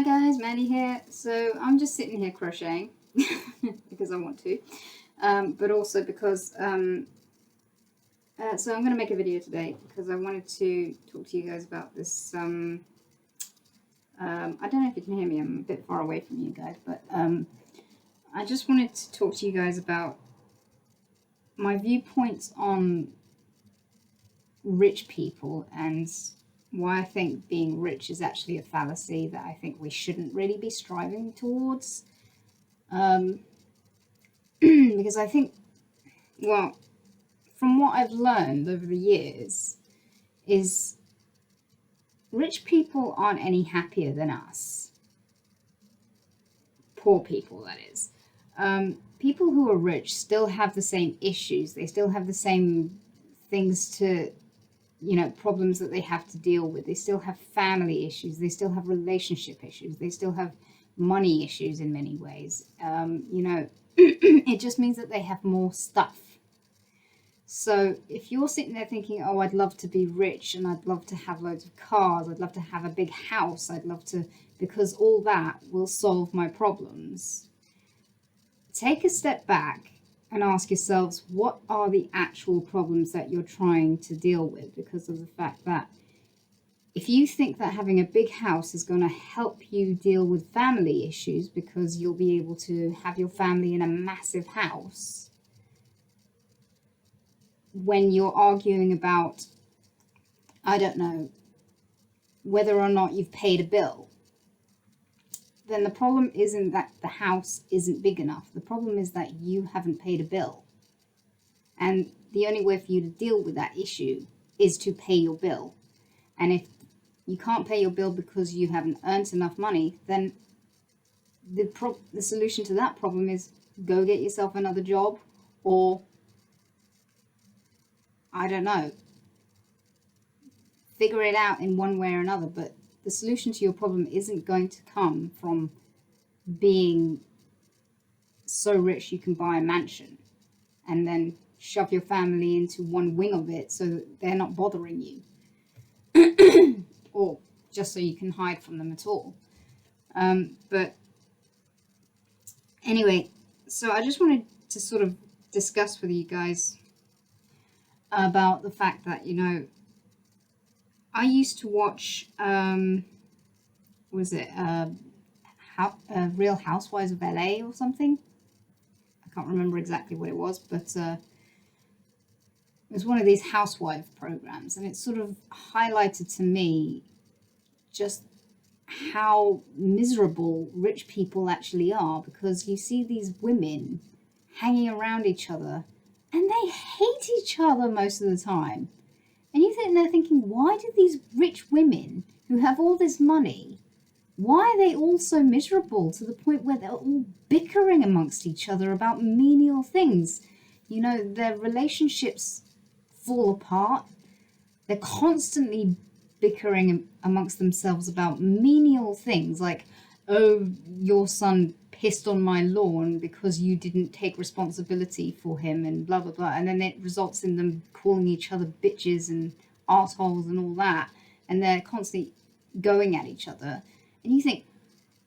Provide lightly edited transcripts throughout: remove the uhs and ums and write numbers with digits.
Hi guys, Maddie here. So I'm just sitting here crocheting because I want to, but also because so I'm going to make a video today because I wanted to talk to you guys about this. I don't know if you can hear me. I'm a bit far away from you guys, but I just wanted to talk to you guys about my viewpoints on rich people and why I think being rich is actually a fallacy that I think we shouldn't really be striving towards. Because I think, well, from what I've learned over the years, is rich people aren't any happier than us. Poor people, that is. People who are rich still have the same issues. They still have the same things to, problems that they have to deal with. They still have family issues. They still have relationship issues. They still have money issues in many ways. It just means that they have more stuff. So if you're sitting there thinking, oh, I'd love to be rich and I'd love to have loads of cars, I'd love to have a big house, I'd love to, because all that will solve my problems. Take a step back and ask yourselves, what are the actual problems that you're trying to deal with? Because of the fact that if you think that having a big house is going to help you deal with family issues because you'll be able to have your family in a massive house, when you're arguing about, I don't know, whether or not you've paid a bill, then the problem isn't that the house isn't big enough. The problem is that you haven't paid a bill. And the only way for you to deal with that issue is to pay your bill. And if you can't pay your bill because you haven't earned enough money, then the solution to that problem is go get yourself another job, or I don't know, figure it out in one way or another. But the solution to your problem isn't going to come from being so rich you can buy a mansion and then shove your family into one wing of it so that they're not bothering you, or just so you can hide from them at all. But anyway, so I just wanted to sort of discuss with you guys about the fact that, I used to watch, Real Housewives of LA or something. I can't remember exactly what it was, but it was one of these housewife programs, and it sort of highlighted to me just how miserable rich people actually are, because you see these women hanging around each other and they hate each other most of the time. And you think they're thinking, why do these rich women who have all this money, why are they all so miserable to the point where they're all bickering amongst each other about menial things? Their relationships fall apart. They're constantly bickering amongst themselves about menial things like, oh, your son pissed on my lawn because you didn't take responsibility for him, and blah blah blah. And then it results in them calling each other bitches and arseholes and all that, and they're constantly going at each other. And you think,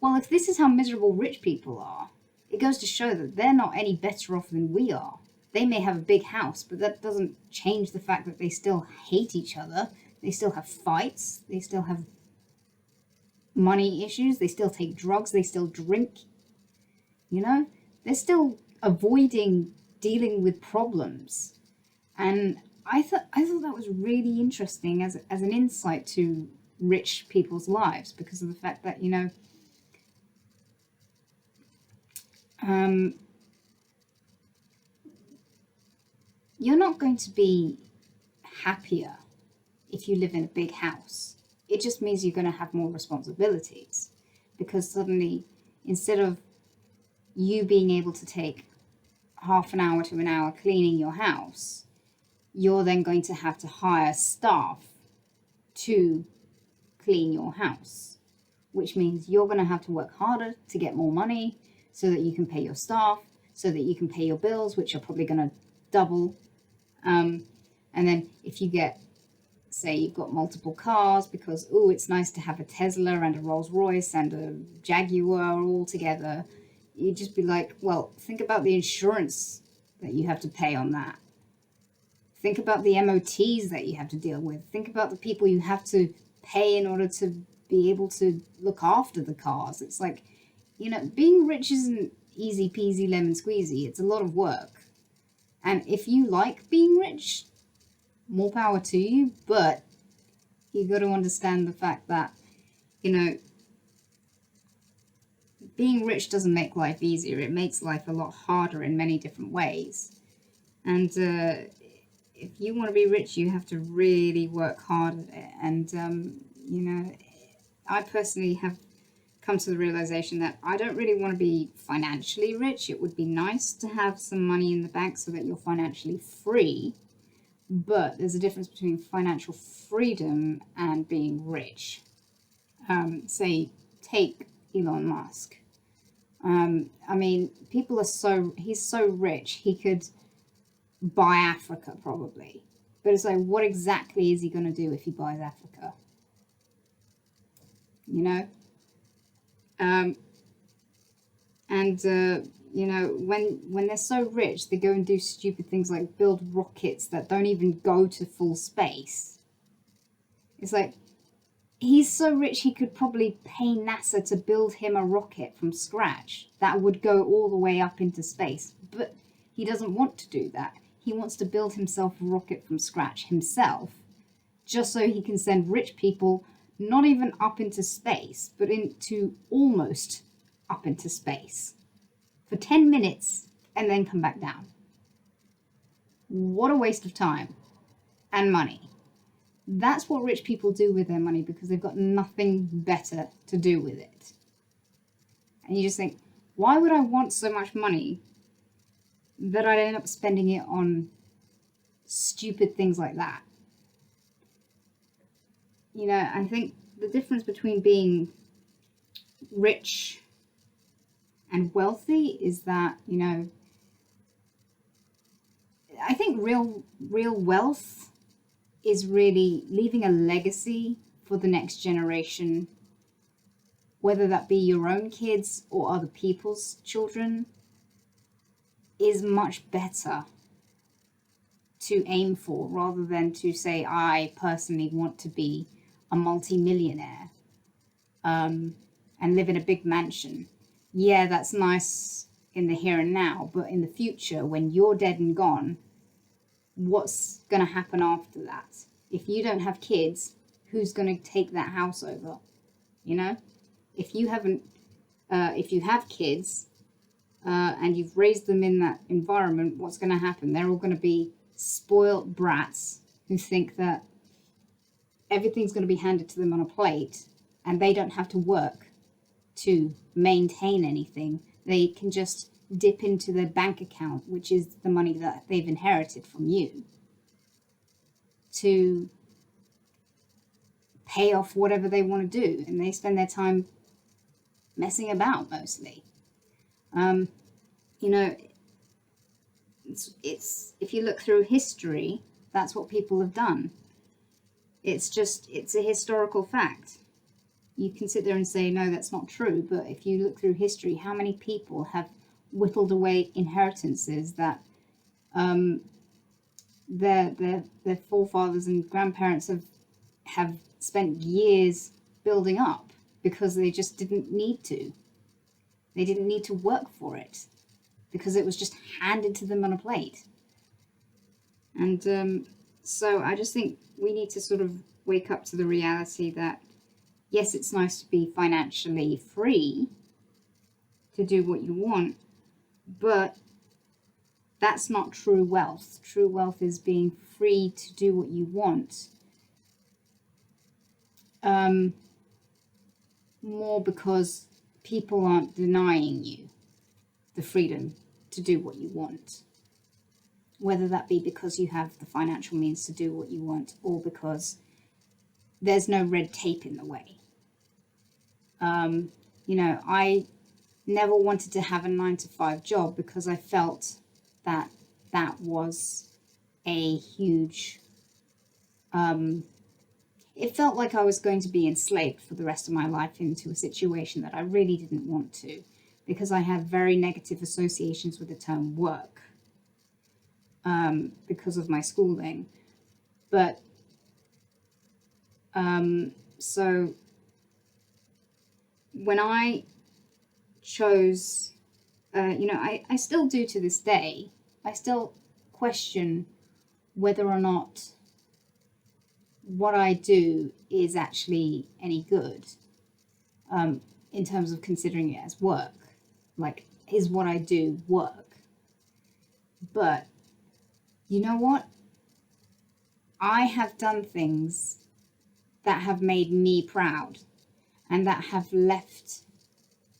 well, if this is how miserable rich people are, it goes to show that they're not any better off than we are. They may have a big house, but that doesn't change the fact that they still hate each other. They still have fights. They still have money issues. They still take drugs. They still drink. They're still avoiding dealing with problems. And I thought that was really interesting as an insight to rich people's lives, because of the fact that, you're not going to be happier if you live in a big house. It just means you're going to have more responsibilities, because suddenly, instead of you being able to take half an hour to an hour cleaning your house, you're then going to have to hire staff to clean your house, which means you're going to have to work harder to get more money so that you can pay your staff, so that you can pay your bills, which are probably going to double. And then if you get say you've got multiple cars because, oh, it's nice to have a Tesla and a Rolls Royce and a Jaguar all together. You'd just be like, well, think about the insurance that you have to pay on that. Think about the MOTs that you have to deal with. Think about the people you have to pay in order to be able to look after the cars. It's like, being rich isn't easy peasy lemon squeezy. It's a lot of work. And if you like being rich, more power to you. But you got to understand the fact that, being rich doesn't make life easier. It makes life a lot harder in many different ways. And if you want to be rich, you have to really work hard at it. And, I personally have come to the realization that I don't really want to be financially rich. It would be nice to have some money in the bank so that you're financially free. But there's a difference between financial freedom and being rich. Say, take Elon Musk. He's so rich, he could buy Africa probably. But it's like, what exactly is he going to do if he buys Africa? When they're so rich, they go and do stupid things like build rockets that don't even go to full space. It's like, he's so rich he could probably pay NASA to build him a rocket from scratch that would go all the way up into space. But he doesn't want to do that. He wants to build himself a rocket from scratch himself, just so he can send rich people not even up into space, but into almost up into space for 10 minutes and then come back down. What a waste of time and money. That's what rich people do with their money because they've got nothing better to do with it. And you just think, why would I want so much money that I'd end up spending it on stupid things like that? I think the difference between being rich and wealthy is that, I think real wealth is really leaving a legacy for the next generation, whether that be your own kids or other people's children, is much better to aim for rather than to say, I personally want to be a multi-millionaire and live in a big mansion. Yeah, that's nice in the here and now, but in the future, when you're dead and gone, what's going to happen after that? If you don't have kids, who's going to take that house over? If you have kids and you've raised them in that environment, what's going to happen? They're all going to be spoiled brats who think that everything's going to be handed to them on a plate and they don't have to work to maintain anything. They can just dip into their bank account, which is the money that they've inherited from you, to pay off whatever they want to do. And they spend their time messing about mostly. It's if you look through history, that's what people have done. It's a historical fact. You can sit there and say, no, that's not true. But if you look through history, how many people have whittled away inheritances that their forefathers and grandparents have spent years building up because they just didn't need to. They didn't need to work for it because it was just handed to them on a plate. And so I just think we need to sort of wake up to the reality that, yes, it's nice to be financially free to do what you want, but that's not true wealth. True wealth is being free to do what you want. More because people aren't denying you the freedom to do what you want. Whether that be because you have the financial means to do what you want or because there's no red tape in the way. I never wanted to have a 9-to-5 job because I felt that was a huge it felt like I was going to be enslaved for the rest of my life into a situation that I really didn't want to, because I had very negative associations with the term work, because of my schooling. But so when I chose, I still do to this day, I still question whether or not what I do is actually any good, in terms of considering it as work. Like, is what I do work? But you know what? I have done things that have made me proud and that have left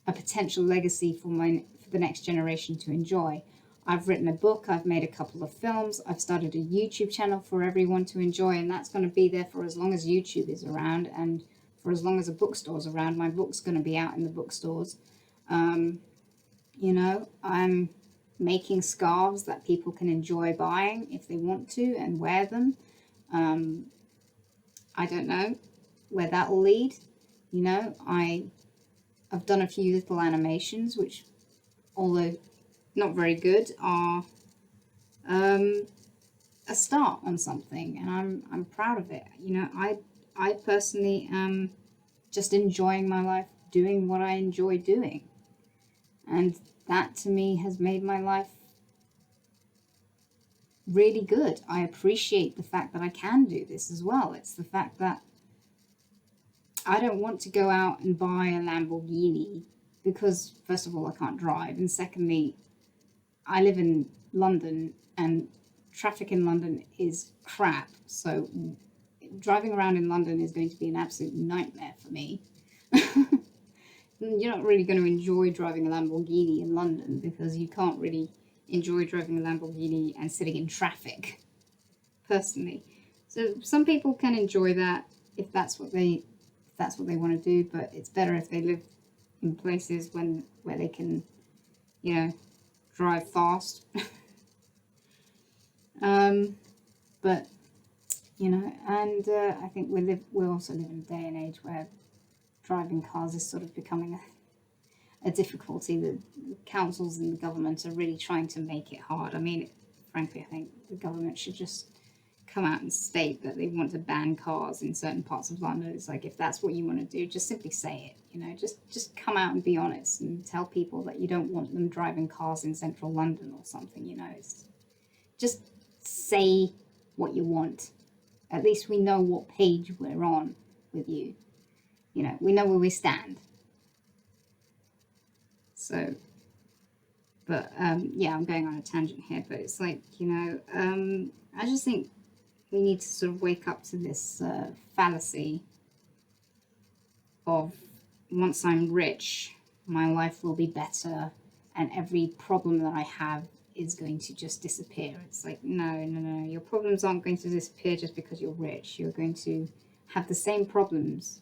a potential legacy for the next generation to enjoy. I've written a book, I've made a couple of films, I've started a YouTube channel for everyone to enjoy, and that's going to be there for as long as YouTube is around, and for as long as a bookstore's around. My book's going to be out in the bookstores. I'm making scarves that people can enjoy buying if they want to and wear them. I don't know where that will lead. I've done a few little animations, which, although not very good, are a start on something, and I'm proud of it. I personally am just enjoying my life, doing what I enjoy doing, and that to me has made my life really good. I appreciate the fact that I can do this as well. It's the fact that I don't want to go out and buy a Lamborghini because, first of all, I can't drive, and secondly, I live in London and traffic in London is crap. So driving around in London is going to be an absolute nightmare for me. You're not really going to enjoy driving a Lamborghini in London, because you can't really enjoy driving a Lamborghini and sitting in traffic, personally. So some people can enjoy that if that's what they want to do, but it's better if they live in places where they can, drive fast. But I think we also live in a day and age where driving cars is sort of becoming a difficulty. The councils and the government are really trying to make it hard. I mean, frankly, I think the government should just come out and state that they want to ban cars in certain parts of London. It's like, if that's what you want to do, just simply say it. Just come out and be honest and tell people that you don't want them driving cars in central London or something. It's just say what you want. At least we know what page we're on with you. We know where we stand. So, but I'm going on a tangent here, but it's like, I just think we need to sort of wake up to this fallacy of, once I'm rich, my life will be better and every problem that I have is going to just disappear. It's like, no. Your problems aren't going to disappear just because you're rich. You're going to have the same problems,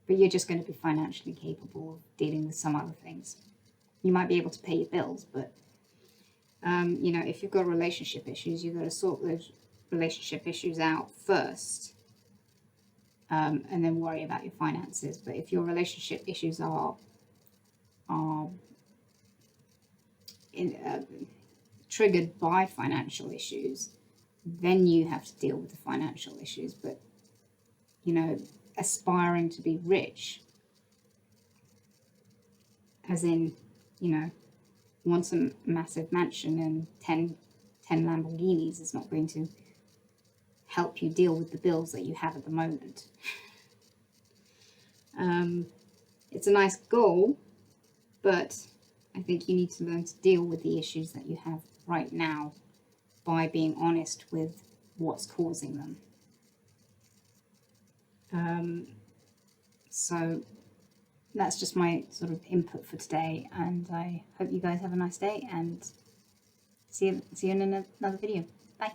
but you're just going to be financially capable of dealing with some other things. You might be able to pay your bills, but, if you've got relationship issues, you've got to sort those relationship issues out first, and then worry about your finances. But if your relationship issues are triggered by financial issues, then you have to deal with the financial issues. But aspiring to be rich, as in want a massive mansion and 10 Lamborghinis, is not going to help you deal with the bills that you have at the moment. It's a nice goal, but I think you need to learn to deal with the issues that you have right now by being honest with what's causing them. So that's just my sort of input for today, and I hope you guys have a nice day, and see you in another video. Bye.